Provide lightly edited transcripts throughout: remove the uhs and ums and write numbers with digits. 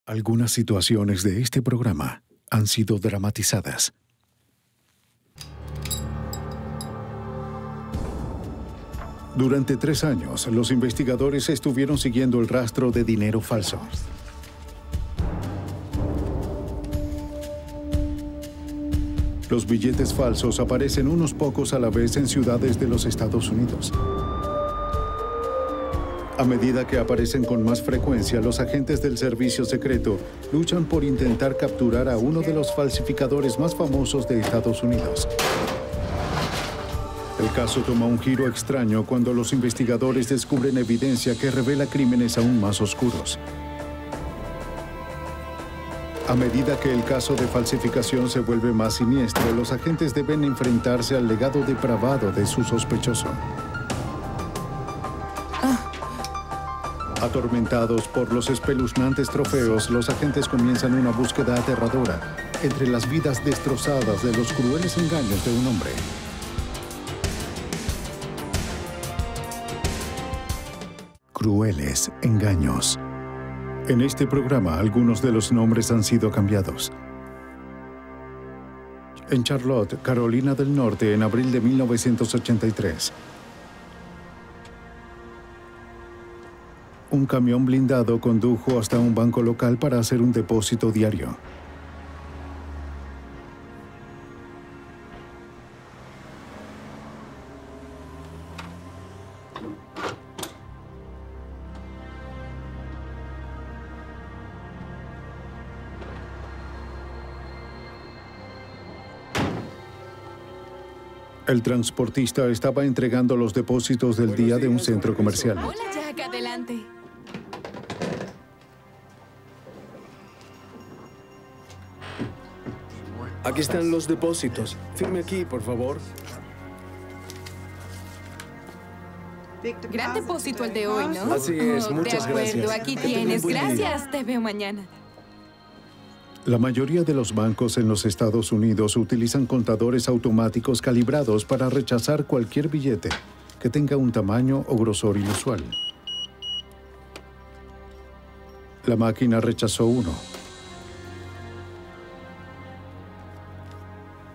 Algunas situaciones de este programa han sido dramatizadas. Durante 3 años, los investigadores estuvieron siguiendo el rastro de dinero falso. Los billetes falsos aparecen unos pocos a la vez en ciudades de los Estados Unidos. A medida que aparecen con más frecuencia, los agentes del servicio secreto luchan por intentar capturar a uno de los falsificadores más famosos de Estados Unidos. El caso toma un giro extraño cuando los investigadores descubren evidencia que revela crímenes aún más oscuros. A medida que el caso de falsificación se vuelve más siniestro, los agentes deben enfrentarse al legado depravado de su sospechoso. Atormentados por los espeluznantes trofeos, los agentes comienzan una búsqueda aterradora entre las vidas destrozadas de los crueles engaños de un hombre. Crueles engaños. En este programa, algunos de los nombres han sido cambiados. En Charlotte, Carolina del Norte, en abril de 1983. Un camión blindado condujo hasta un banco local para hacer un depósito diario. El transportista estaba entregando los depósitos del día de un centro comercial. Hola, Jack, adelante. Aquí están los depósitos. Firme aquí, por favor. Gran depósito el de hoy, ¿no? Así es, muchas gracias. De acuerdo, aquí Que tenga un tienes. buen día. Gracias, te veo mañana. La mayoría de los bancos en los Estados Unidos utilizan contadores automáticos calibrados para rechazar cualquier billete que tenga un tamaño o grosor inusual. La máquina rechazó uno.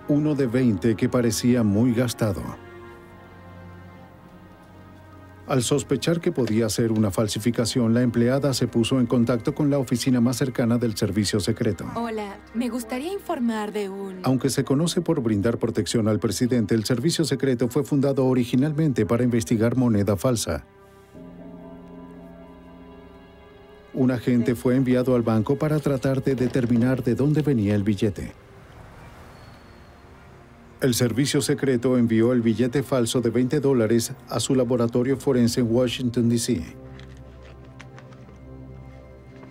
Uno de 20 que parecía muy gastado. Al sospechar que podía ser una falsificación, la empleada se puso en contacto con la oficina más cercana del servicio secreto. Hola, me gustaría informar de un... Aunque se conoce por brindar protección al presidente, el servicio secreto fue fundado originalmente para investigar moneda falsa. Un agente fue enviado al banco para tratar de determinar de dónde venía el billete. El servicio secreto envió el billete falso de $20 a su laboratorio forense en Washington, D.C.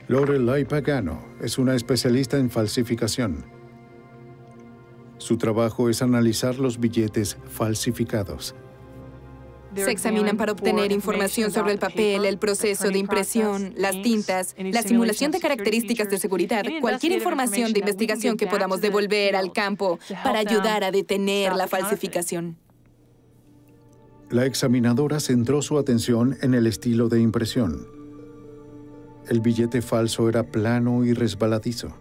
Lorelai Pagano es una especialista en falsificación. Su trabajo es analizar los billetes falsificados. Se examinan para obtener información sobre el papel, el proceso de impresión, las tintas, la simulación de características de seguridad, cualquier información de investigación que podamos devolver al campo para ayudar a detener la falsificación. La examinadora centró su atención en el estilo de impresión. El billete falso era plano y resbaladizo.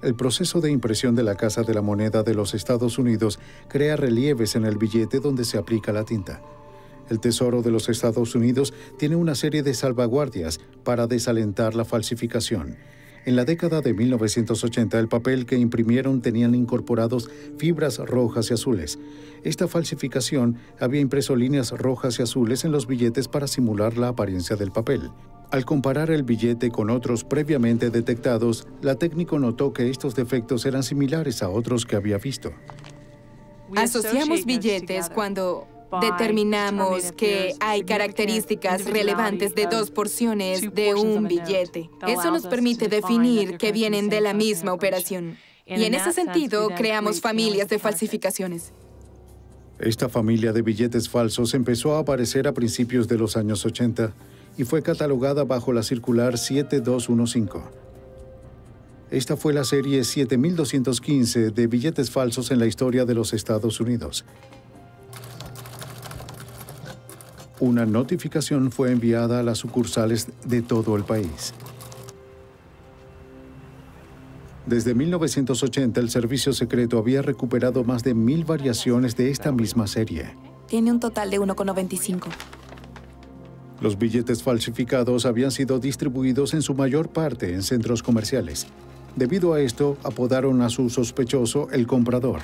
El proceso de impresión de la Casa de la Moneda de los Estados Unidos crea relieves en el billete donde se aplica la tinta. El Tesoro de los Estados Unidos tiene una serie de salvaguardias para desalentar la falsificación. En la década de 1980, el papel que imprimieron tenían incorporados fibras rojas y azules. Esta falsificación había impreso líneas rojas y azules en los billetes para simular la apariencia del papel. Al comparar el billete con otros previamente detectados, la técnico notó que estos defectos eran similares a otros que había visto. Asociamos billetes cuando determinamos que hay características relevantes de 2 porciones de un billete. Eso nos permite definir que vienen de la misma operación. Y en ese sentido, creamos familias de falsificaciones. Esta familia de billetes falsos empezó a aparecer a principios de los años 80 y fue catalogada bajo la circular 7215. Esta fue la serie 7215 de billetes falsos en la historia de los Estados Unidos. Una notificación fue enviada a las sucursales de todo el país. Desde 1980, el servicio secreto había recuperado más de 1000 variaciones de esta misma serie. Tiene un total de 1,95. Los billetes falsificados habían sido distribuidos en su mayor parte en centros comerciales. Debido a esto, apodaron a su sospechoso el comprador.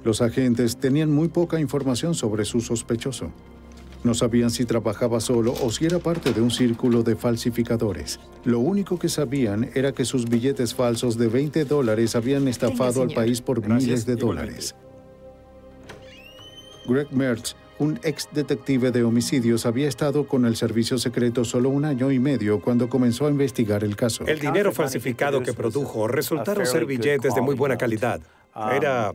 Los agentes tenían muy poca información sobre su sospechoso. No sabían si trabajaba solo o si era parte de un círculo de falsificadores. Lo único que sabían era que sus billetes falsos de $20 habían estafado al país por miles de dólares. Greg Mertz, un ex detective de homicidios, había estado con el servicio secreto solo 1 año y medio cuando comenzó a investigar el caso. El dinero falsificado que produjo resultaron ser billetes de muy buena calidad. Era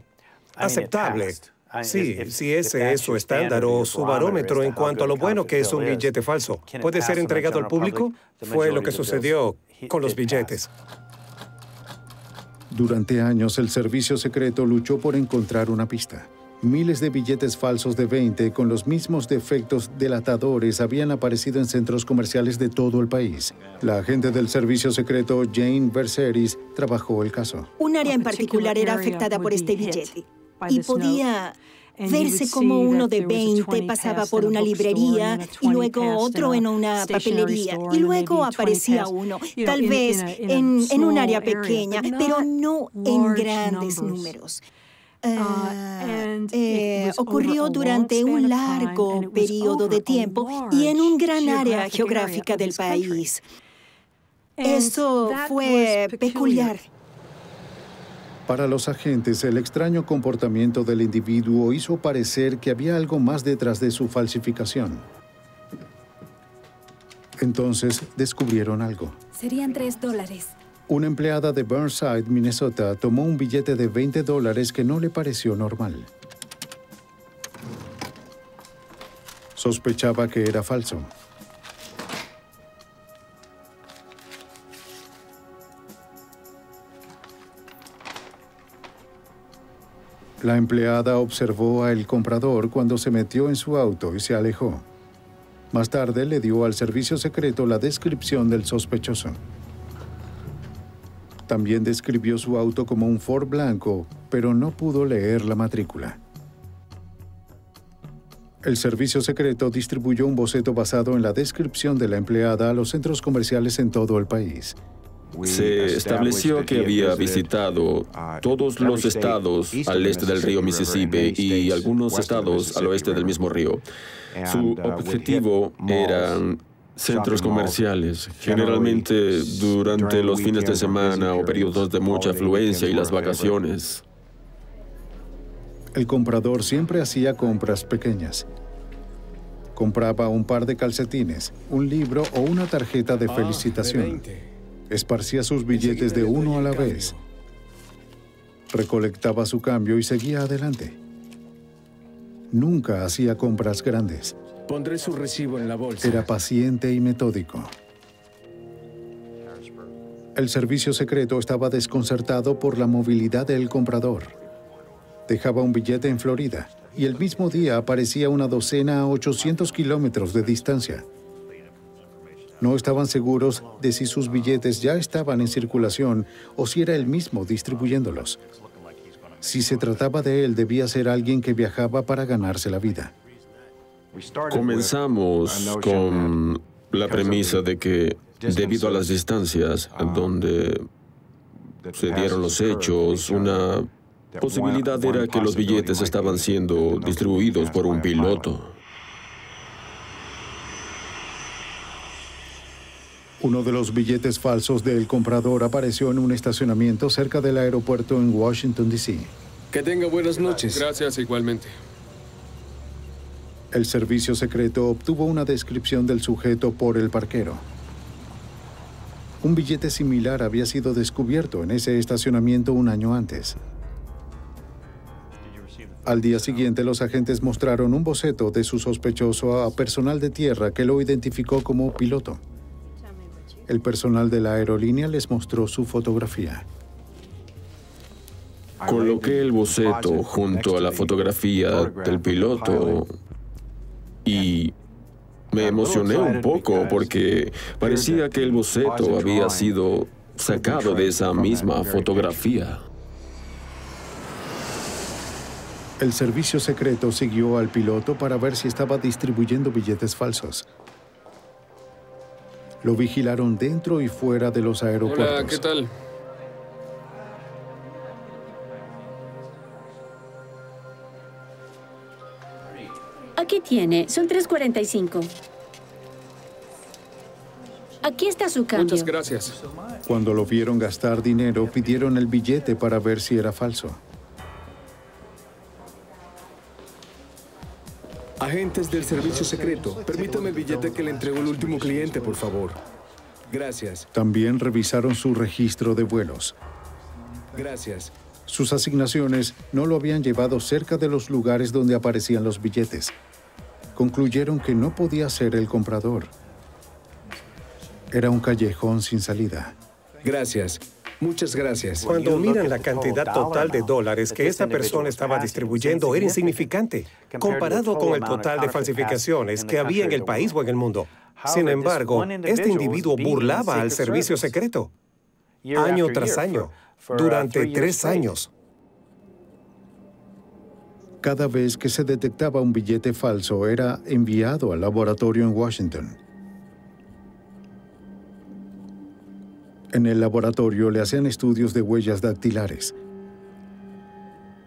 aceptable. Sí, si ese es su estándar o su barómetro en cuanto a lo bueno que es un billete falso, ¿puede ser entregado al público? Fue lo que sucedió con los billetes. Durante años, el servicio secreto luchó por encontrar una pista. Miles de billetes falsos de 20 con los mismos defectos delatadores habían aparecido en centros comerciales de todo el país. La agente del servicio secreto, Jane Berceris, trabajó el caso. Un área en particular era afectada por este billete y podía verse como uno de 20 pasaba por una librería y luego otro en una papelería y luego aparecía uno, tal vez en un área pequeña, pero no en grandes números. Ocurrió durante un largo periodo de tiempo y en un gran área geográfica del país. Eso fue peculiar. Para los agentes, el extraño comportamiento del individuo hizo parecer que había algo más detrás de su falsificación. Entonces, descubrieron algo. Serían $3. Una empleada de Burnside, Minnesota, tomó un billete de $20 que no le pareció normal. Sospechaba que era falso. La empleada observó al comprador cuando se metió en su auto y se alejó. Más tarde le dio al servicio secreto la descripción del sospechoso. También describió su auto como un Ford blanco, pero no pudo leer la matrícula. El servicio secreto distribuyó un boceto basado en la descripción de la empleada a los centros comerciales en todo el país. Se estableció que había visitado todos los estados al este del río Mississippi y algunos estados al oeste del mismo río. Su objetivo eran centros comerciales, generalmente durante los fines de semana o periodos de mucha afluencia y las vacaciones. El comprador siempre hacía compras pequeñas. Compraba un par de calcetines, un libro o una tarjeta de felicitación. Esparcía sus billetes de uno a la vez. Recolectaba su cambio y seguía adelante. Nunca hacía compras grandes. Pondré su recibo en la bolsa. Era paciente y metódico. El servicio secreto estaba desconcertado por la movilidad del comprador. Dejaba un billete en Florida y el mismo día aparecía una docena a 800 kilómetros de distancia. No estaban seguros de si sus billetes ya estaban en circulación o si era él mismo distribuyéndolos. Si se trataba de él, debía ser alguien que viajaba para ganarse la vida. Comenzamos con la premisa de que, debido a las distancias donde se dieron los hechos, una posibilidad era que los billetes estaban siendo distribuidos por un piloto. Uno de los billetes falsos del comprador apareció en un estacionamiento cerca del aeropuerto en Washington, D.C. Que tenga buenas noches. Gracias, igualmente. El servicio secreto obtuvo una descripción del sujeto por el parquero. Un billete similar había sido descubierto en ese estacionamiento un año antes. Al día siguiente, los agentes mostraron un boceto de su sospechoso a personal de tierra que lo identificó como piloto. El personal de la aerolínea les mostró su fotografía. Coloqué el boceto junto a la fotografía del piloto y me emocioné un poco porque parecía que el boceto había sido sacado de esa misma fotografía. El servicio secreto siguió al piloto para ver si estaba distribuyendo billetes falsos. Lo vigilaron dentro y fuera de los aeropuertos. Hola, ¿qué tal? Aquí tiene, son 3.45. Aquí está su cambio. Muchas gracias. Cuando lo vieron gastar dinero, pidieron el billete para ver si era falso. Agentes del servicio secreto, permítame el billete que le entregó el último cliente, por favor. Gracias. También revisaron su registro de vuelos. Gracias. Sus asignaciones no lo habían llevado cerca de los lugares donde aparecían los billetes. Concluyeron que no podía ser el comprador. Era un callejón sin salida. Gracias. Muchas gracias. Cuando miran la cantidad total de dólares que esta persona estaba distribuyendo, era insignificante, comparado con el total de falsificaciones que había en el país o en el mundo. Sin embargo, este individuo burlaba al servicio secreto, año tras año, durante 3 años. Cada vez que se detectaba un billete falso, era enviado al laboratorio en Washington. En el laboratorio le hacían estudios de huellas dactilares.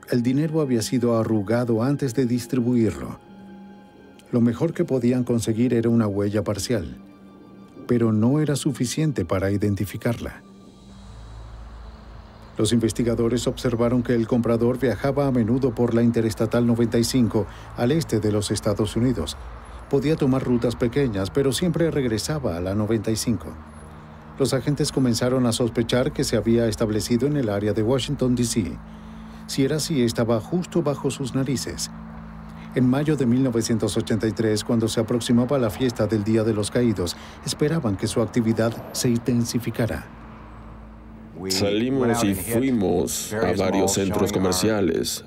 El dinero había sido arrugado antes de distribuirlo. Lo mejor que podían conseguir era una huella parcial, pero no era suficiente para identificarla. Los investigadores observaron que el comprador viajaba a menudo por la Interestatal 95 al este de los Estados Unidos. Podía tomar rutas pequeñas, pero siempre regresaba a la 95. Los agentes comenzaron a sospechar que se había establecido en el área de Washington, D.C. Si era así, estaba justo bajo sus narices. En mayo de 1983, cuando se aproximaba la fiesta del Día de los Caídos, esperaban que su actividad se intensificara. Salimos y fuimos a varios centros comerciales,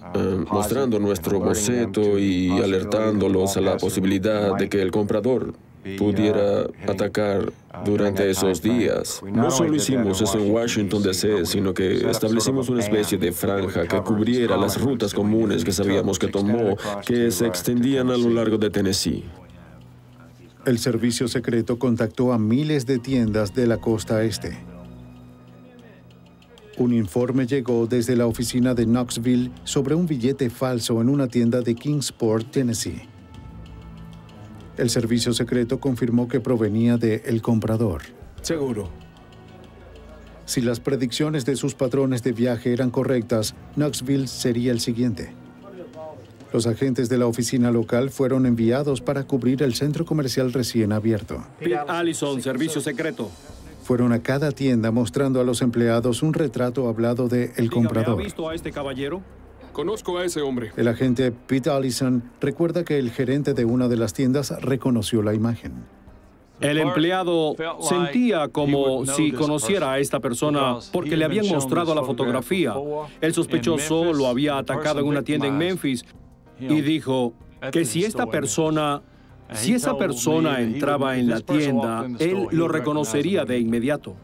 mostrando nuestro boceto y alertándolos a la posibilidad de que el comprador pudiera atacar durante esos días. No solo hicimos eso en Washington, D.C., sino que establecimos una especie de franja que cubriera las rutas comunes que sabíamos que tomó, que se extendían a lo largo de Tennessee. El servicio secreto contactó a miles de tiendas de la costa este. Un informe llegó desde la oficina de Knoxville sobre un billete falso en una tienda de Kingsport, Tennessee. El servicio secreto confirmó que provenía de el comprador. Seguro. Si las predicciones de sus patrones de viaje eran correctas, Knoxville sería el siguiente. Los agentes de la oficina local fueron enviados para cubrir el centro comercial recién abierto. Pete Allison, servicio secreto. Fueron a cada tienda mostrando a los empleados un retrato hablado de el comprador. ¿Ha visto a este caballero? Conozco a ese hombre. El agente Pete Allison recuerda que el gerente de una de las tiendas reconoció la imagen. El empleado sentía como si conociera a esta persona porque le habían mostrado la fotografía. El sospechoso lo había atacado en una tienda en Memphis y dijo que si esa persona entraba en la tienda, él lo reconocería de inmediato.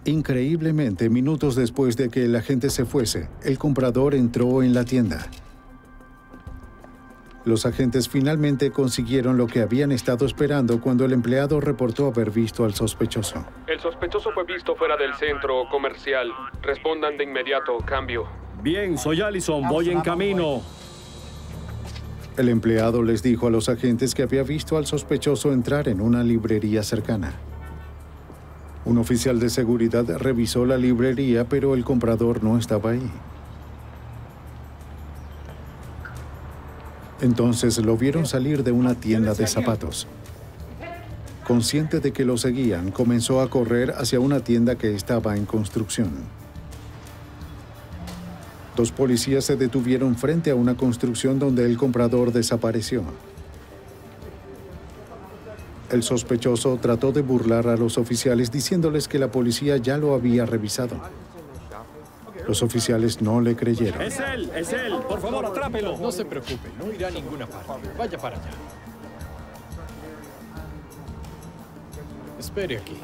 Increíblemente, minutos después de que el agente se fuese, el comprador entró en la tienda. Los agentes finalmente consiguieron lo que habían estado esperando cuando el empleado reportó haber visto al sospechoso. El sospechoso fue visto fuera del centro comercial. Respondan de inmediato, cambio. Bien, soy Allison, voy en camino. El empleado les dijo a los agentes que había visto al sospechoso entrar en una librería cercana. Un oficial de seguridad revisó la librería, pero el comprador no estaba ahí. Entonces lo vieron salir de una tienda de zapatos. Consciente de que lo seguían, comenzó a correr hacia una tienda que estaba en construcción. 2 policías se detuvieron frente a una construcción donde el comprador desapareció. El sospechoso trató de burlar a los oficiales diciéndoles que la policía ya lo había revisado. Los oficiales no le creyeron. Es él, por favor, atrápelo. No se preocupe, no irá a ninguna parte. Vaya para allá. Espere aquí.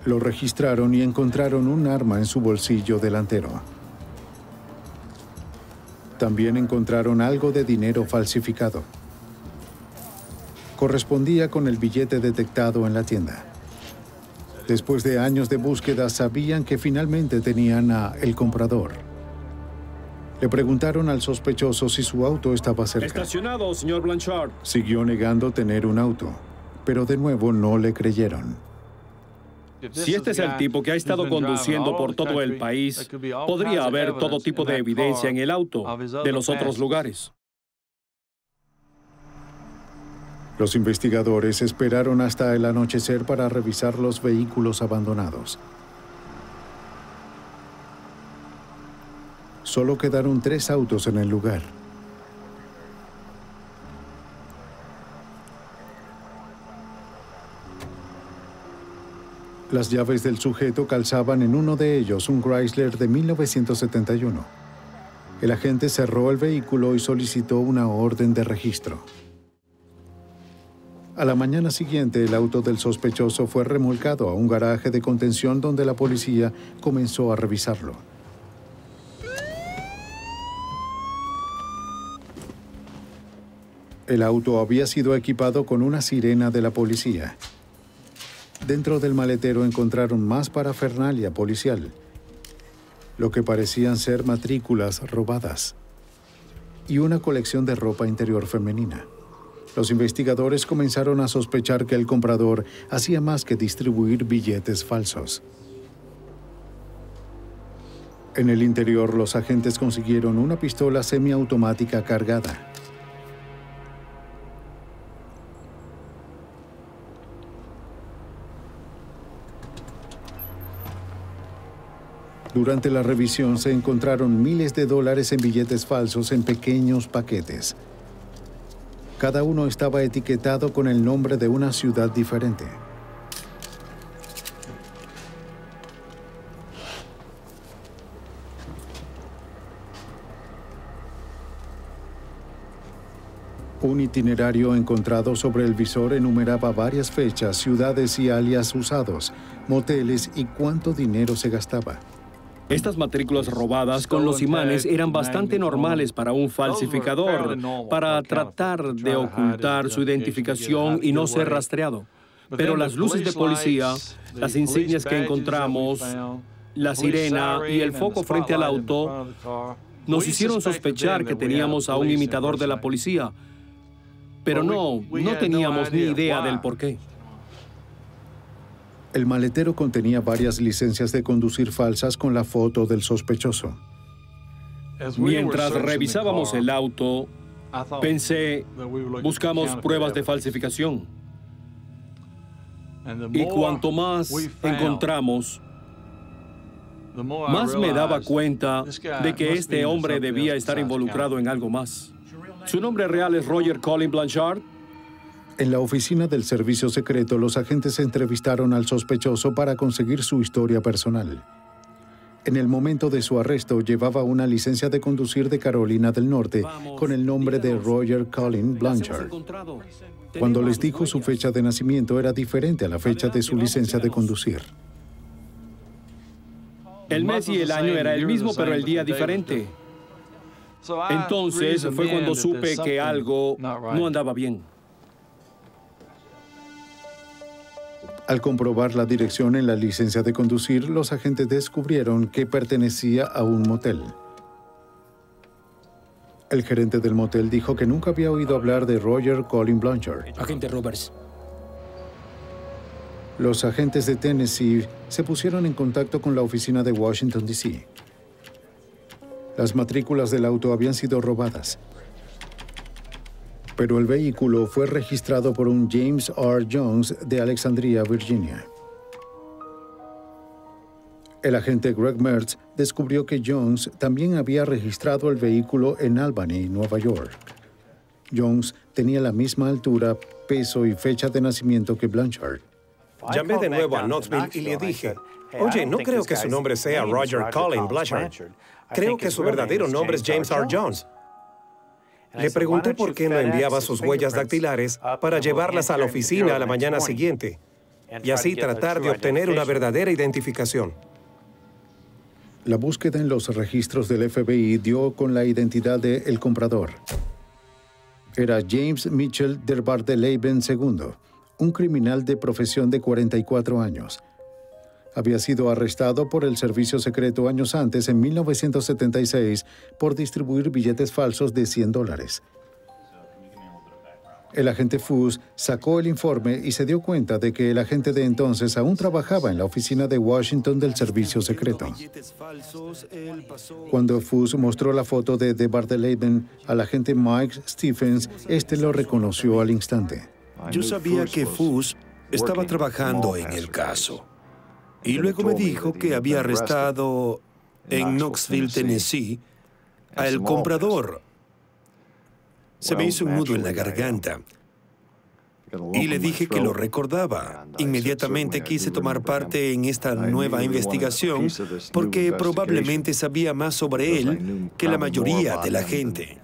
Lo registraron y encontraron un arma en su bolsillo delantero. También encontraron algo de dinero falsificado. Correspondía con el billete detectado en la tienda. Después de años de búsqueda, sabían que finalmente tenían a el comprador. Le preguntaron al sospechoso si su auto estaba cerca. Estacionado, señor Blanchard. Siguió negando tener un auto, pero de nuevo no le creyeron. Si este es el tipo que ha estado conduciendo por todo el país, podría haber todo tipo de evidencia en el auto de los otros lugares. Los investigadores esperaron hasta el anochecer para revisar los vehículos abandonados. Solo quedaron 3 autos en el lugar. Las llaves del sujeto calzaban en uno de ellos, un Chrysler de 1971. El agente cerró el vehículo y solicitó una orden de registro. A la mañana siguiente, el auto del sospechoso fue remolcado a un garaje de contención donde la policía comenzó a revisarlo. El auto había sido equipado con una sirena de la policía. Dentro del maletero encontraron más parafernalia policial, lo que parecían ser matrículas robadas, y una colección de ropa interior femenina. Los investigadores comenzaron a sospechar que el comprador hacía más que distribuir billetes falsos. En el interior, los agentes consiguieron una pistola semiautomática cargada. Durante la revisión se encontraron miles de dólares en billetes falsos en pequeños paquetes. Cada uno estaba etiquetado con el nombre de una ciudad diferente. Un itinerario encontrado sobre el visor enumeraba varias fechas, ciudades y alias usados, moteles y cuánto dinero se gastaba. Estas matrículas robadas con los imanes eran bastante normales para un falsificador, para tratar de ocultar su identificación y no ser rastreado. Pero las luces de policía, las insignias que encontramos, la sirena y el foco frente al auto nos hicieron sospechar que teníamos a un imitador de la policía, pero no teníamos ni idea del por qué. El maletero contenía varias licencias de conducir falsas con la foto del sospechoso. Mientras revisábamos el auto, pensé, buscamos pruebas de falsificación. Y cuanto más encontramos, más me daba cuenta de que este hombre debía estar involucrado en algo más. ¿Su nombre real es Roger Colin Blanchard? En la oficina del servicio secreto, los agentes entrevistaron al sospechoso para conseguir su historia personal. En el momento de su arresto, llevaba una licencia de conducir de Carolina del Norte con el nombre de Roger Colin Blanchard. Cuando les dijo su fecha de nacimiento, era diferente a la fecha de su licencia de conducir. El mes y el año era el mismo, pero el día diferente. Entonces fue cuando supe que algo no andaba bien. Al comprobar la dirección en la licencia de conducir, los agentes descubrieron que pertenecía a un motel. El gerente del motel dijo que nunca había oído hablar de Roger Colin Blanchard. Agente Roberts. Los agentes de Tennessee se pusieron en contacto con la oficina de Washington, D.C. Las matrículas del auto habían sido robadas, pero el vehículo fue registrado por un James R. Jones de Alexandria, Virginia. El agente Greg Mertz descubrió que Jones también había registrado el vehículo en Albany, Nueva York. Jones tenía la misma altura, peso y fecha de nacimiento que Blanchard. Llamé de nuevo a Knoxville y le dije, oye, no creo que su nombre sea Roger Colin Blanchard. Creo que su verdadero nombre es James R. Jones. Le pregunté por qué no enviaba sus huellas dactilares para llevarlas a la oficina a la mañana siguiente y así tratar de obtener una verdadera identificación. La búsqueda en los registros del FBI dio con la identidad del comprador. Era James Mitchell der Bardeleben II, un criminal de profesión de 44 años. Había sido arrestado por el servicio secreto años antes, en 1976, por distribuir billetes falsos de $100. El agente Fuss sacó el informe y se dio cuenta de que el agente de entonces aún trabajaba en la oficina de Washington del servicio secreto. Cuando Fuss mostró la foto de Bardeleben al agente Mike Stephens, este lo reconoció al instante. Yo sabía que Fuss estaba trabajando en el caso. Y luego me dijo que había arrestado en Knoxville, Tennessee, al comprador. Se me hizo un nudo en la garganta. Y le dije que lo recordaba. Inmediatamente quise tomar parte en esta nueva investigación porque probablemente sabía más sobre él que la mayoría de la gente.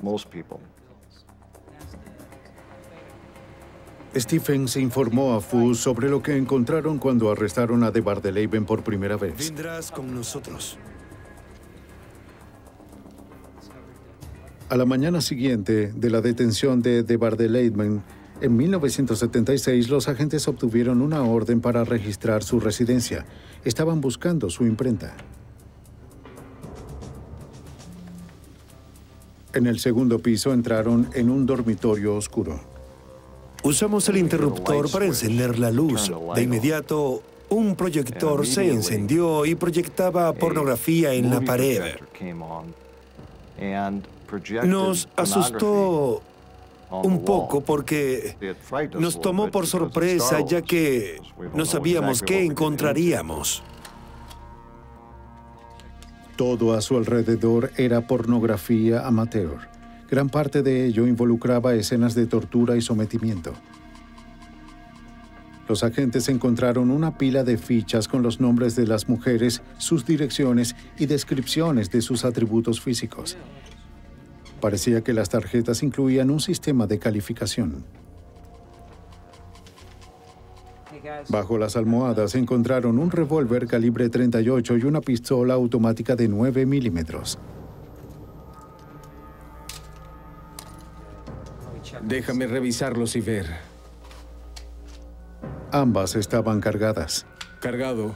Stephens informó a Fuss sobre lo que encontraron cuando arrestaron a de Bardeleben por primera vez. Vendrás con nosotros. A la mañana siguiente de la detención de Bardeleben, en 1976, los agentes obtuvieron una orden para registrar su residencia. Estaban buscando su imprenta. En el segundo piso entraron en un dormitorio oscuro. Usamos el interruptor para encender la luz. De inmediato, un proyector se encendió y proyectaba pornografía en la pared. Nos asustó un poco porque nos tomó por sorpresa, ya que no sabíamos qué encontraríamos. Todo a su alrededor era pornografía amateur. Gran parte de ello involucraba escenas de tortura y sometimiento. Los agentes encontraron una pila de fichas con los nombres de las mujeres, sus direcciones y descripciones de sus atributos físicos. Parecía que las tarjetas incluían un sistema de calificación. Bajo las almohadas encontraron un revólver calibre .38 y una pistola automática de 9 milímetros. Déjame revisarlos y ver. Ambas estaban cargadas. Cargado.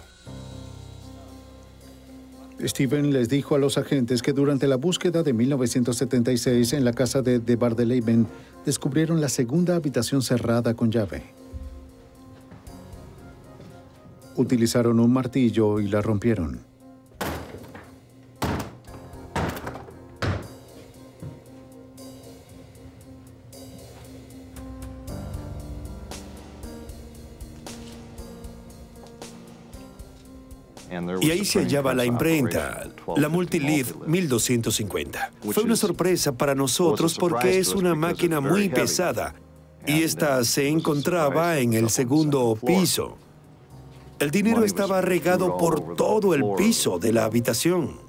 Steven les dijo a los agentes que durante la búsqueda de 1976 en la casa de Bardeleben descubrieron la segunda habitación cerrada con llave. Utilizaron un martillo y la rompieron. Y ahí se hallaba la imprenta, la Multilead 1250. Fue una sorpresa para nosotros porque es una máquina muy pesada y esta se encontraba en el segundo piso. El dinero estaba regado por todo el piso de la habitación.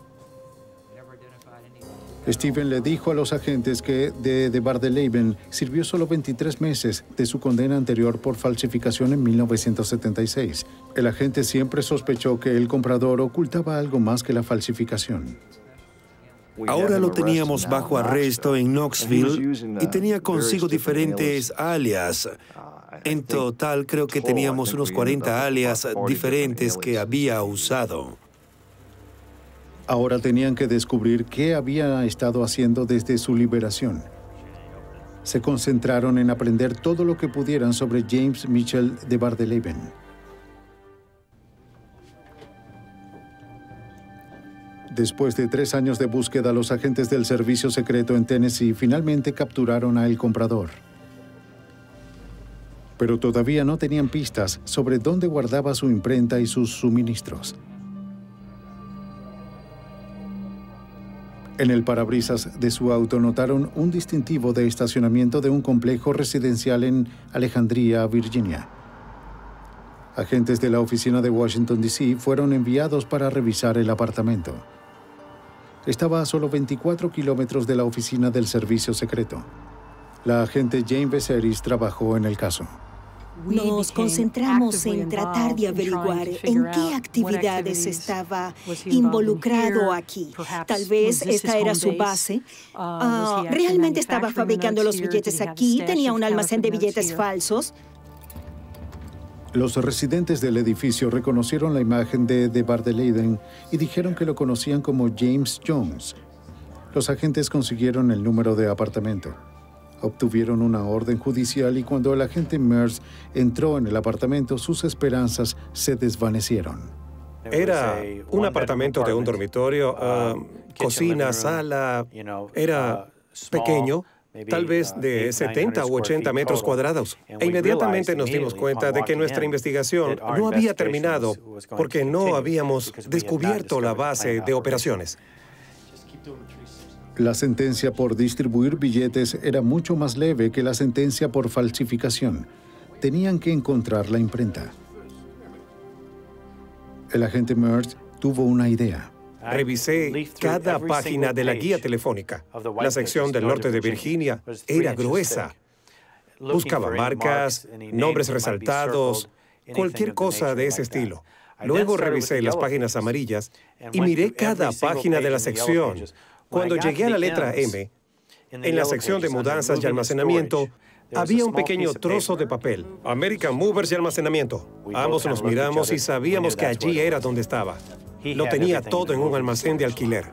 Steven le dijo a los agentes que de Bardeleben sirvió solo 23 meses de su condena anterior por falsificación en 1976. El agente siempre sospechó que el comprador ocultaba algo más que la falsificación. Ahora lo teníamos bajo arresto en Knoxville y tenía consigo diferentes alias. En total, creo que teníamos unos 40 alias diferentes que había usado. Ahora tenían que descubrir qué había estado haciendo desde su liberación. Se concentraron en aprender todo lo que pudieran sobre James Mitchell de Bardeleben. Después de 3 años de búsqueda, los agentes del servicio secreto en Tennessee finalmente capturaron a el comprador. Pero todavía no tenían pistas sobre dónde guardaba su imprenta y sus suministros. En el parabrisas de su auto notaron un distintivo de estacionamiento de un complejo residencial en Alejandría, Virginia. Agentes de la oficina de Washington, D.C. fueron enviados para revisar el apartamento. estaba a solo 24 kilómetros de la oficina del servicio secreto. La agente Jane Veseris trabajó en el caso. Nos concentramos en tratar de averiguar en qué actividades estaba involucrado aquí. Tal vez esta era su base. ¿Realmente estaba fabricando los billetes aquí? ¿Tenía un almacén de billetes falsos? Los residentes del edificio reconocieron la imagen de Bardelleben y dijeron que lo conocían como James Jones. Los agentes consiguieron el número de apartamento. Obtuvieron una orden judicial y cuando el agente Merz entró en el apartamento, sus esperanzas se desvanecieron. Era un apartamento de un dormitorio, cocina, sala. Era pequeño, tal vez de 70 u 80 metros cuadrados. E inmediatamente nos dimos cuenta de que nuestra investigación no había terminado porque no habíamos descubierto la base de operaciones. La sentencia por distribuir billetes era mucho más leve que la sentencia por falsificación. Tenían que encontrar la imprenta. El agente Merz tuvo una idea. Revisé cada página de la guía telefónica. La sección del norte de Virginia era gruesa. Buscaba marcas, nombres resaltados, cualquier cosa de ese estilo. Luego revisé las páginas amarillas y miré cada página de la sección. Cuando llegué a la letra M, en la sección de mudanzas y almacenamiento, había un pequeño trozo de papel. American Movers y almacenamiento. Ambos nos miramos y sabíamos que allí era donde estaba. Lo tenía todo en un almacén de alquiler.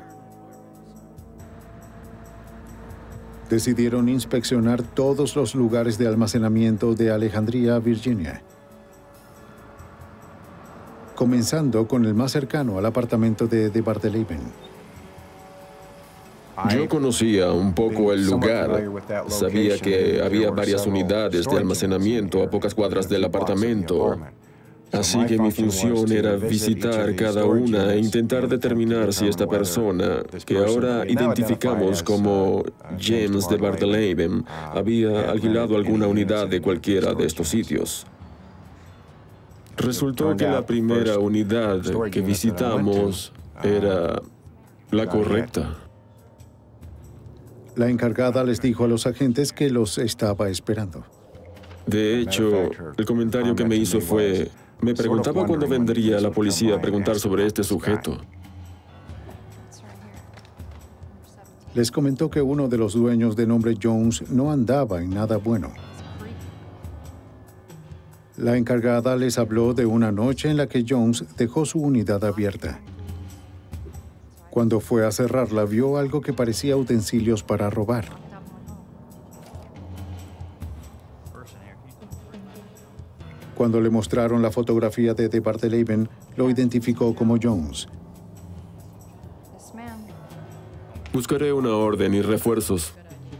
Decidieron inspeccionar todos los lugares de almacenamiento de Alejandría, Virginia, comenzando con el más cercano al apartamento de Bardelleben. Yo conocía un poco el lugar. Sabía que había varias unidades de almacenamiento a pocas cuadras del apartamento. Así que mi función era visitar cada una e intentar determinar si esta persona, que ahora identificamos como James de Bardelleben, había alquilado alguna unidad de cualquiera de estos sitios. Resultó que la primera unidad que visitamos era la correcta. La encargada les dijo a los agentes que los estaba esperando. De hecho, el comentario que me hizo fue: me preguntaba cuándo vendría la policía a preguntar sobre este sujeto. Les comentó que uno de los dueños de nombre Jones no andaba en nada bueno. La encargada les habló de una noche en la que Jones dejó su unidad abierta. Cuando fue a cerrarla, vio algo que parecía utensilios para robar. Cuando le mostraron la fotografía de Bardelleben, lo identificó como Jones. Buscaré una orden y refuerzos.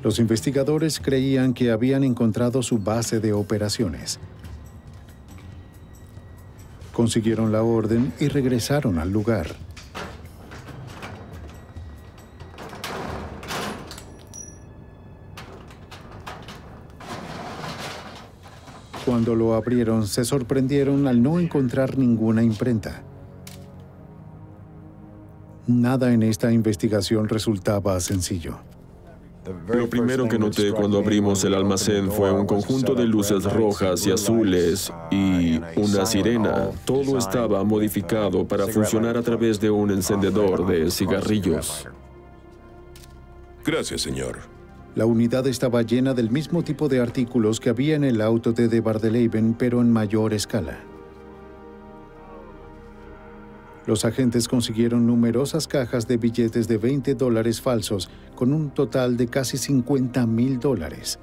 Los investigadores creían que habían encontrado su base de operaciones. Consiguieron la orden y regresaron al lugar. Cuando lo abrieron, se sorprendieron al no encontrar ninguna imprenta. Nada en esta investigación resultaba sencillo. Lo primero que noté cuando abrimos el almacén fue un conjunto de luces rojas y azules y una sirena. Todo estaba modificado para funcionar a través de un encendedor de cigarrillos. Gracias, señor. La unidad estaba llena del mismo tipo de artículos que había en el auto de Bardelleben, pero en mayor escala. Los agentes consiguieron numerosas cajas de billetes de $20 falsos, con un total de casi $50,000.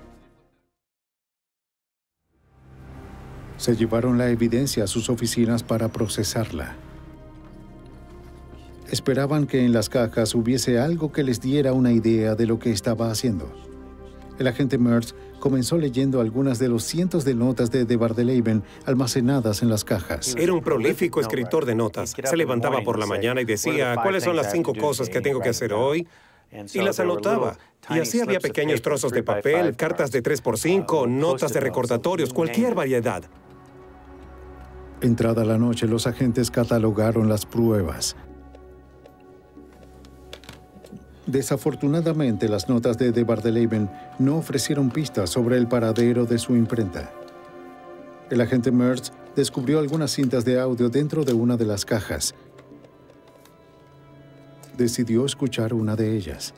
Se llevaron la evidencia a sus oficinas para procesarla. Esperaban que en las cajas hubiese algo que les diera una idea de lo que estaba haciendo. El agente Merz comenzó leyendo algunas de los cientos de notas de Bardelleben almacenadas en las cajas. Era un prolífico escritor de notas. Se levantaba por la mañana y decía, ¿cuáles son las 5 cosas que tengo que hacer hoy? Y las anotaba. Y así había pequeños trozos de papel, cartas de 3x5, notas de recordatorios, cualquier variedad. Entrada la noche, los agentes catalogaron las pruebas. Desafortunadamente, las notas de Bardeleben no ofrecieron pistas sobre el paradero de su imprenta. El agente Mertz descubrió algunas cintas de audio dentro de una de las cajas. Decidió escuchar una de ellas.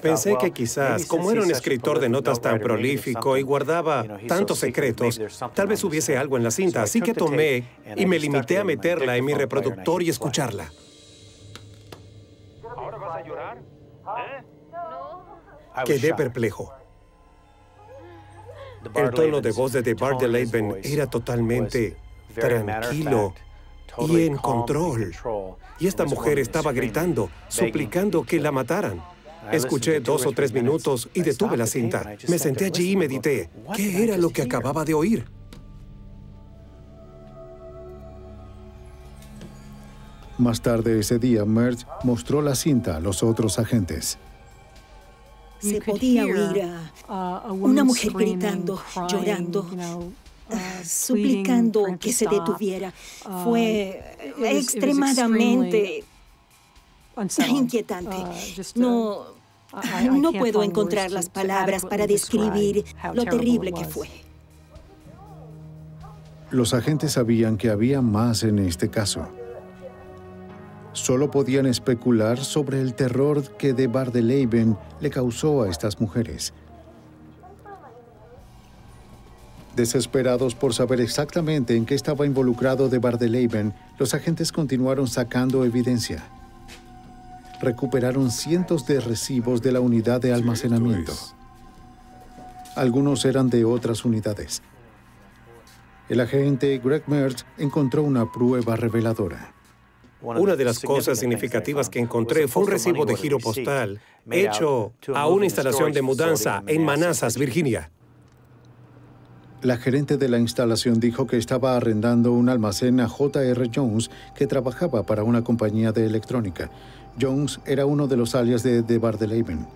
Pensé que quizás, como era un escritor de notas tan prolífico y guardaba tantos secretos, tal vez hubiese algo en la cinta, así que tomé y me limité a meterla en mi reproductor y escucharla. ¿Ahora vas a llorar? Quedé perplejo. El tono de voz de Bardeleben era totalmente tranquilo y en control. Y esta mujer estaba gritando, suplicando que la mataran. Escuché 2 o 3 minutos y detuve la cinta. Me senté allí y medité. ¿Qué era lo que acababa de oír? Más tarde ese día, Mertz mostró la cinta a los otros agentes. Se podía oír a una mujer gritando, llorando, suplicando que se detuviera. Fue extremadamente inquietante. No puedo encontrar las palabras para describir lo terrible que fue. Los agentes sabían que había más en este caso. Solo podían especular sobre el terror que de Bardeleben le causó a estas mujeres. Desesperados por saber exactamente en qué estaba involucrado de Bardeleben, los agentes continuaron sacando evidencia. Recuperaron cientos de recibos de la unidad de almacenamiento. Algunos eran de otras unidades. El agente Greg Mertz encontró una prueba reveladora. Una de las cosas significativas que encontré fue un recibo de giro postal hecho a una instalación de mudanza en Manassas, Virginia. La gerente de la instalación dijo que estaba arrendando un almacén a J.R. Jones, que trabajaba para una compañía de electrónica. Jones era uno de los alias de Bardeleben.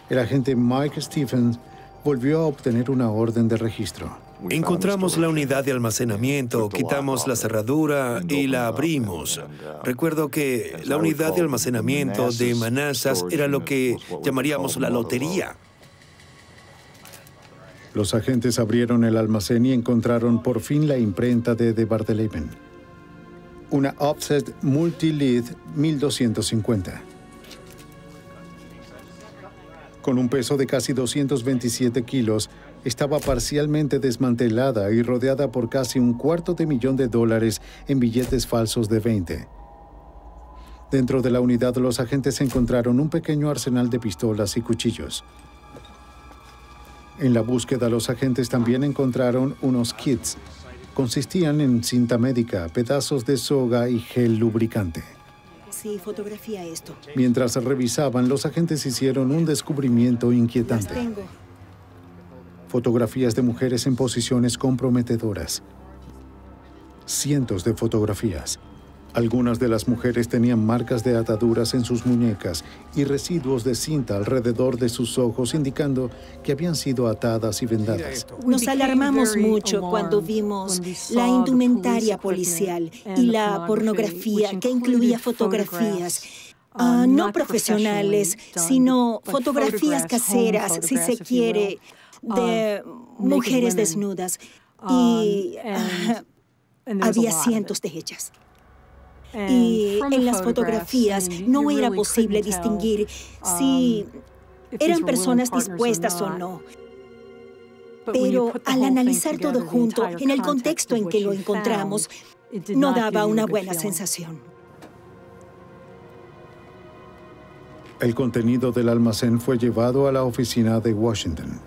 El agente Mike Stephens volvió a obtener una orden de registro. Encontramos la unidad de almacenamiento, quitamos la cerradura y la abrimos. Recuerdo que la unidad de almacenamiento de Manassas era lo que llamaríamos la lotería. Los agentes abrieron el almacén y encontraron por fin la imprenta de Bardeleben. Una Offset Multi-Lead 1250. Con un peso de casi 227 kilos, estaba parcialmente desmantelada y rodeada por casi $250,000 en billetes falsos de 20. Dentro de la unidad, los agentes encontraron un pequeño arsenal de pistolas y cuchillos. En la búsqueda, los agentes también encontraron unos kits. Consistían en cinta médica, pedazos de soga y gel lubricante. Sí, fotografía esto. Mientras revisaban, los agentes hicieron un descubrimiento inquietante. Las tengo. Fotografías de mujeres en posiciones comprometedoras. Cientos de fotografías. Algunas de las mujeres tenían marcas de ataduras en sus muñecas y residuos de cinta alrededor de sus ojos, indicando que habían sido atadas y vendadas. Nos alarmamos mucho cuando vimos la indumentaria policial y la pornografía, que incluía fotografías no profesionales, sino fotografías caseras, si se quiere, de mujeres desnudas. Y había cientos de ellas. Y en las fotografías no era posible distinguir si eran personas dispuestas o no. Pero al analizar todo junto, en el contexto en que lo encontramos, no daba una buena sensación. El contenido del almacén fue llevado a la oficina de Washington.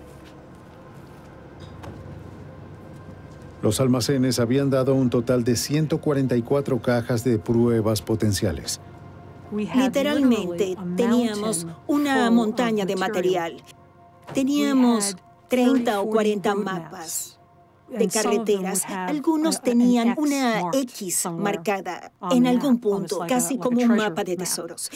Los almacenes habían dado un total de 144 cajas de pruebas potenciales. Literalmente, teníamos una montaña de material. Teníamos 30 o 40 mapas de carreteras. Algunos tenían una X marcada en algún punto, casi como un mapa de tesoros.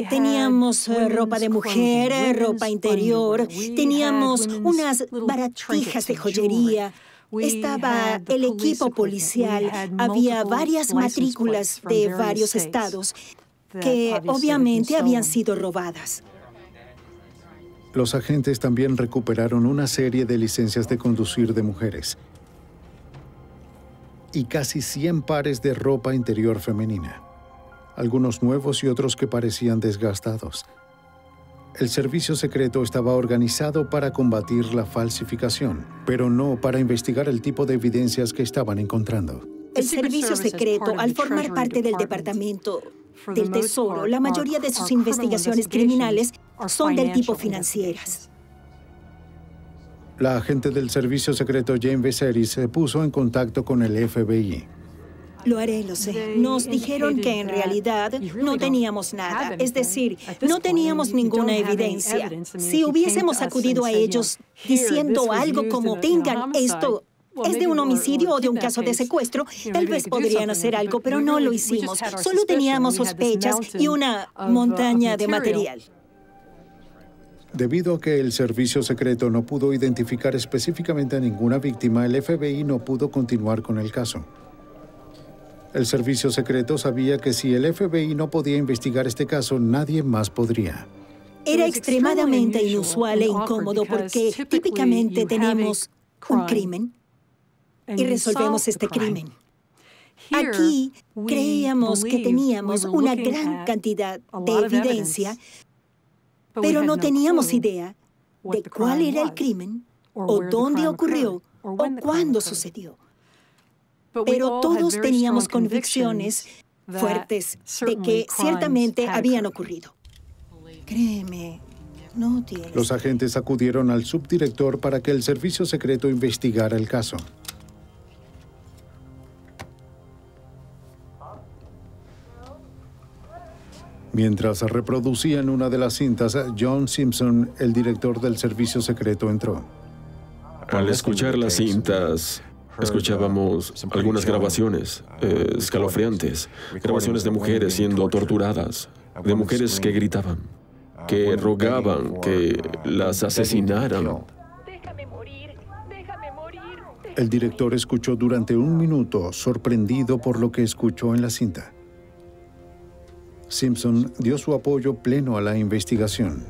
Teníamos ropa de mujer, ropa interior, teníamos unas baratijas de joyería. Estaba el equipo policial, había varias matrículas de varios estados. que obviamente habían sido robadas. Los agentes también recuperaron una serie de licencias de conducir de mujeres y casi 100 pares de ropa interior femenina, algunos nuevos y otros que parecían desgastados. El servicio secreto estaba organizado para combatir la falsificación, pero no para investigar el tipo de evidencias que estaban encontrando. El servicio secreto, al formar parte del Departamento del Tesoro, la mayoría de sus investigaciones criminales son del tipo financieras. La agente del servicio secreto Jane Viserys se puso en contacto con el FBI. Lo haré, lo sé. Nos dijeron que en realidad no teníamos nada. Es decir, no teníamos ninguna evidencia. Si hubiésemos acudido a ellos diciendo algo como, tengan esto, es de un homicidio o de un caso de secuestro, tal vez podrían hacer algo, pero no lo hicimos. Solo teníamos sospechas y una montaña de material. Debido a que el servicio secreto no pudo identificar específicamente a ninguna víctima, el FBI no pudo continuar con el caso. El servicio secreto sabía que si el FBI no podía investigar este caso, nadie más podría. Era extremadamente inusual e incómodo porque típicamente tenemos un crimen y resolvemos este crimen. Aquí creíamos que teníamos una gran cantidad de evidencia, pero no teníamos idea de cuál era el crimen, o dónde ocurrió, o cuándo sucedió. Pero todos teníamos convicciones fuertes de que ciertamente habían ocurrido. Créeme, no tienes... Los agentes acudieron al subdirector para que el servicio secreto investigara el caso. Mientras reproducían una de las cintas, John Simpson, el director del servicio secreto, entró. Al escuchar las cintas, escuchábamos algunas grabaciones escalofriantes, grabaciones de mujeres siendo torturadas, de mujeres que gritaban, que rogaban que las asesinaran. El director escuchó durante 1 minuto, sorprendido por lo que escuchó en la cinta. Simpson dio su apoyo pleno a la investigación.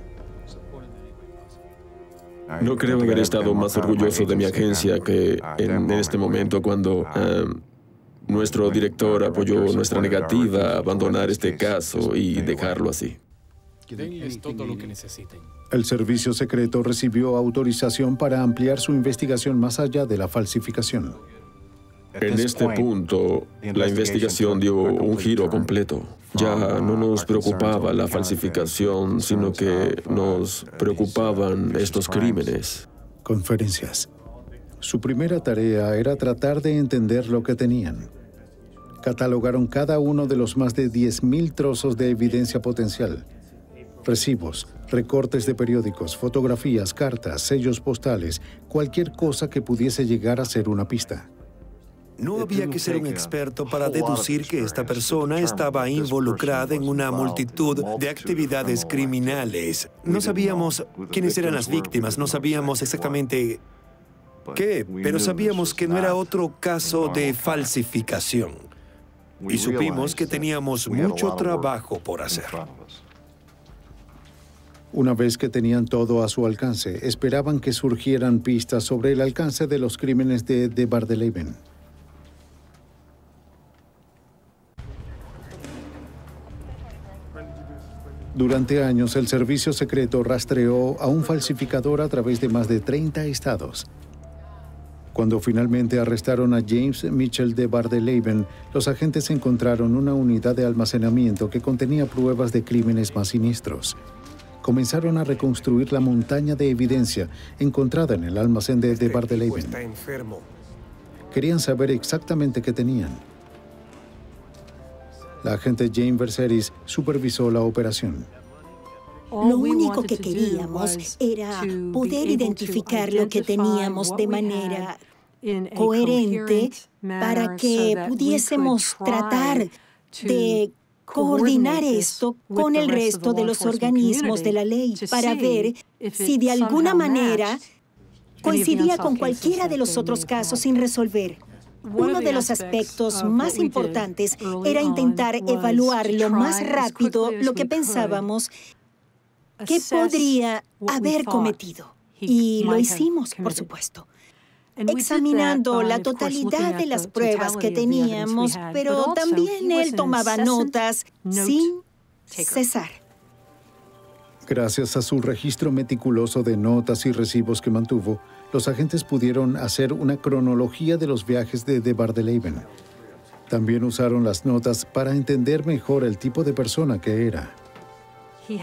No creo haber estado más orgulloso de mi agencia que en este momento cuando nuestro director apoyó nuestra negativa a abandonar este caso y dejarlo así. Es todo lo que necesiten. El servicio secreto recibió autorización para ampliar su investigación más allá de la falsificación. En este punto, la investigación dio un giro completo. Ya no nos preocupaba la falsificación, sino que nos preocupaban estos crímenes. Conferencias. Su primera tarea era tratar de entender lo que tenían. Catalogaron cada uno de los más de 10,000 trozos de evidencia potencial. Recibos, recortes de periódicos, fotografías, cartas, sellos postales, cualquier cosa que pudiese llegar a ser una pista. No había que ser un experto para deducir que esta persona estaba involucrada en una multitud de actividades criminales. No sabíamos quiénes eran las víctimas, no sabíamos exactamente qué, pero sabíamos que no era otro caso de falsificación. Y supimos que teníamos mucho trabajo por hacer. Una vez que tenían todo a su alcance, esperaban que surgieran pistas sobre el alcance de los crímenes de Bardelaven. Durante años, el servicio secreto rastreó a un falsificador a través de más de 30 estados. Cuando finalmente arrestaron a James Mitchell de Bardelaven, los agentes encontraron una unidad de almacenamiento que contenía pruebas de crímenes más siniestros. Comenzaron a reconstruir la montaña de evidencia encontrada en el almacén de Bardelaven. Está enfermo. Querían saber exactamente qué tenían. La agente Jane Viserys supervisó la operación. Lo único que queríamos era poder identificar lo que teníamos de manera coherente para que pudiésemos tratar de coordinar esto con el resto de los organismos de la ley para ver si de alguna manera coincidía con cualquiera de los otros casos sin resolver. Uno de los aspectos más importantes era intentar evaluar lo más rápido lo que pensábamos que podría haber cometido. Y lo hicimos, por supuesto, examinando la totalidad de las pruebas que teníamos, pero también él tomaba notas sin cesar. Gracias a su registro meticuloso de notas y recibos que mantuvo, los agentes pudieron hacer una cronología de los viajes de Bardeleven. También usaron las notas para entender mejor el tipo de persona que era.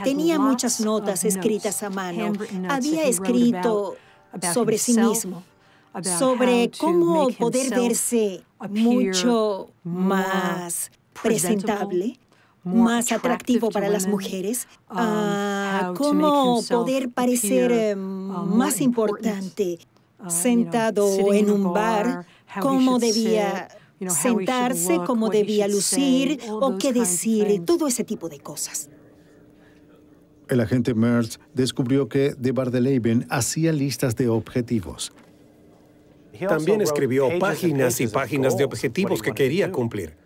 Tenía muchas notas escritas a mano. Había escrito sobre sí mismo, sobre cómo poder verse mucho más presentable, más atractivo para las mujeres, cómo poder parecer más importante sentado en un bar, cómo debía sentarse, cómo debía lucir o qué decir, todo ese tipo de cosas. El agente Mertz descubrió que de Bardeleven hacía listas de objetivos. También escribió páginas y páginas de objetivos que quería cumplir.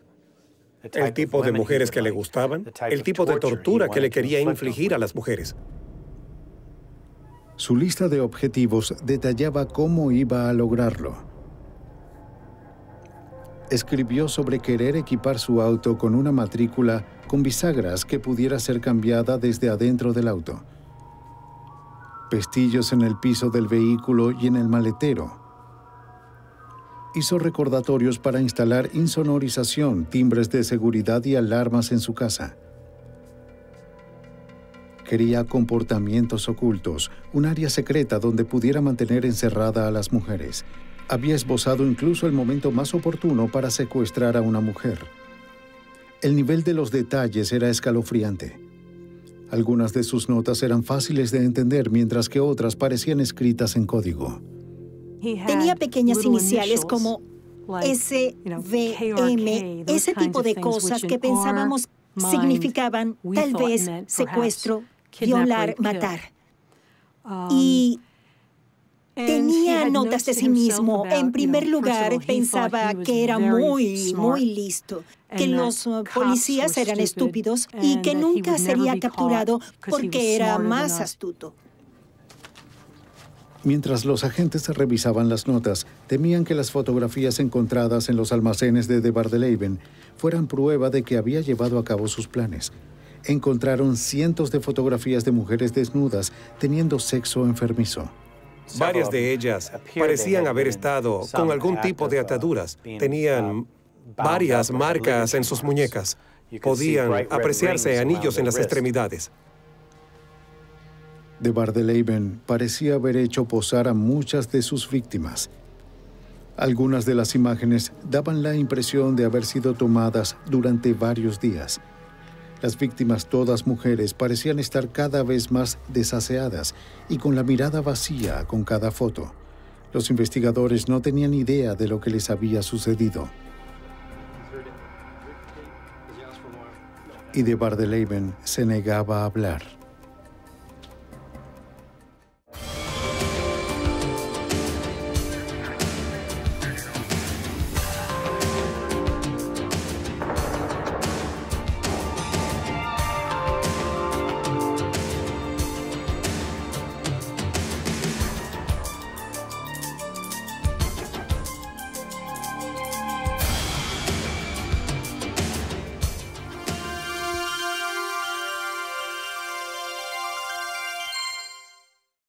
El tipo de mujeres que le gustaban, el tipo de tortura que le quería infligir a las mujeres. Su lista de objetivos detallaba cómo iba a lograrlo. Escribió sobre querer equipar su auto con una matrícula con bisagras que pudiera ser cambiada desde adentro del auto. Pestillos en el piso del vehículo y en el maletero. Hizo recordatorios para instalar insonorización, timbres de seguridad y alarmas en su casa. Quería comportamientos ocultos, un área secreta donde pudiera mantener encerrada a las mujeres. Había esbozado incluso el momento más oportuno para secuestrar a una mujer. El nivel de los detalles era escalofriante. Algunas de sus notas eran fáciles de entender, mientras que otras parecían escritas en código. Tenía pequeñas iniciales como SVM, ese tipo de cosas que pensábamos significaban tal vez secuestro, violar, matar. Y tenía notas de sí mismo. En primer lugar, pensaba que era muy listo, que los policías eran estúpidos y que nunca sería capturado porque era más astuto. Mientras los agentes revisaban las notas, temían que las fotografías encontradas en los almacenes de Bardeleven fueran prueba de que había llevado a cabo sus planes. Encontraron cientos de fotografías de mujeres desnudas teniendo sexo enfermizo. Varias de ellas parecían haber estado con algún tipo de ataduras. Tenían varias marcas en sus muñecas. Podían apreciarse anillos en las extremidades. De Bardeleven parecía haber hecho posar a muchas de sus víctimas. Algunas de las imágenes daban la impresión de haber sido tomadas durante varios días. Las víctimas, todas mujeres, parecían estar cada vez más desaseadas y con la mirada vacía con cada foto. Los investigadores no tenían idea de lo que les había sucedido. Y de Bardeleven se negaba a hablar.